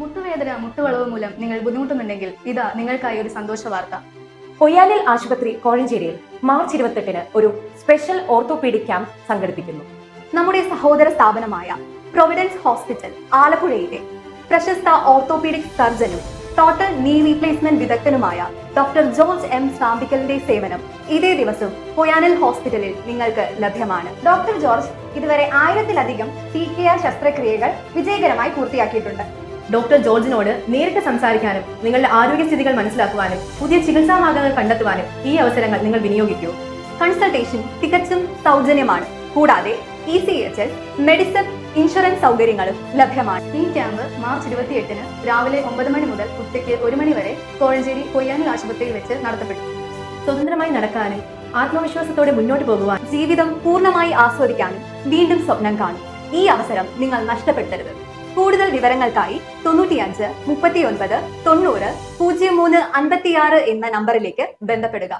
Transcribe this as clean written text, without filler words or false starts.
മുട്ടുവേദന മുട്ടുവളവ് മൂലം നിങ്ങൾ ബുദ്ധിമുട്ടുന്നുണ്ടെങ്കിൽ ഇതാ നിങ്ങൾക്കായി ഒരു സന്തോഷ വാർത്ത. കൊയ്യാലിൽ ആശുപത്രി കോഴഞ്ചേരിയിൽ മാർച്ച് 28-ന് ഒരു സ്പെഷ്യൽ ഓർത്തോപീഡിക് ക്യാമ്പ് സംഘടിപ്പിക്കുന്നു. നമ്മുടെ സഹോദര സ്ഥാപനമായ പ്രൊവിഡൻസ് ഹോസ്പിറ്റൽ ആലപ്പുഴയിലെ പ്രശസ്ത ഓർത്തോപീഡിക് സർജനും ടോട്ടൽ നീ റീപ്ലേസ്മെന്റ് വിദഗ്ധനുമായ ഡോക്ടർ ജോർജ് എം സാമ്പിക്കലിന്റെ സേവനം ഇതേ ദിവസം കൊയാനൽ ഹോസ്പിറ്റലിൽ നിങ്ങൾക്ക് ലഭ്യമാണ്. ഡോക്ടർ ജോർജ് ഇതുവരെ 1000-ലധികം TKR ശസ്ത്രക്രിയകൾ വിജയകരമായി പൂർത്തിയാക്കിയിട്ടുണ്ട്. ഡോക്ടർ ജോർജിനോട് നേരിട്ട് സംസാരിക്കാനും നിങ്ങളുടെ ആരോഗ്യസ്ഥിതികൾ മനസ്സിലാക്കുവാനും പുതിയ ചികിത്സാ മാർഗങ്ങൾ കണ്ടെത്തുവാനും ഈ അവസരങ്ങൾ നിങ്ങൾ വിനിയോഗിക്കൂ. കൺസൾട്ടേഷൻ തികച്ചും സൗജന്യമാണ്. കൂടാതെ ECHS, മെഡിസിൻ, ഇൻഷുറൻസ് സൗകര്യങ്ങളും ലഭ്യമാണ്. ഈ ക്യാമ്പ് മാർച്ച് 28-ന് രാവിലെ 9 മണി മുതൽ ഉച്ചയ്ക്ക് 1 മണി വരെ കോഴഞ്ചേരി കൊയ്യാനൽ ആശുപത്രിയിൽ വെച്ച് നടത്തപ്പെടും. സ്വതന്ത്രമായി നടക്കാനും ആത്മവിശ്വാസത്തോടെ മുന്നോട്ട് പോകുവാൻ, ജീവിതം പൂർണ്ണമായി ആസ്വദിക്കാനും വീണ്ടും സ്വപ്നം കാണും. ഈ അവസരം നിങ്ങൾ നഷ്ടപ്പെടുത്തരുത്. കൂടുതൽ വിവരങ്ങൾക്കായി 95 39 90 03 56 എന്ന നമ്പറിലേക്ക് ബന്ധപ്പെടുക.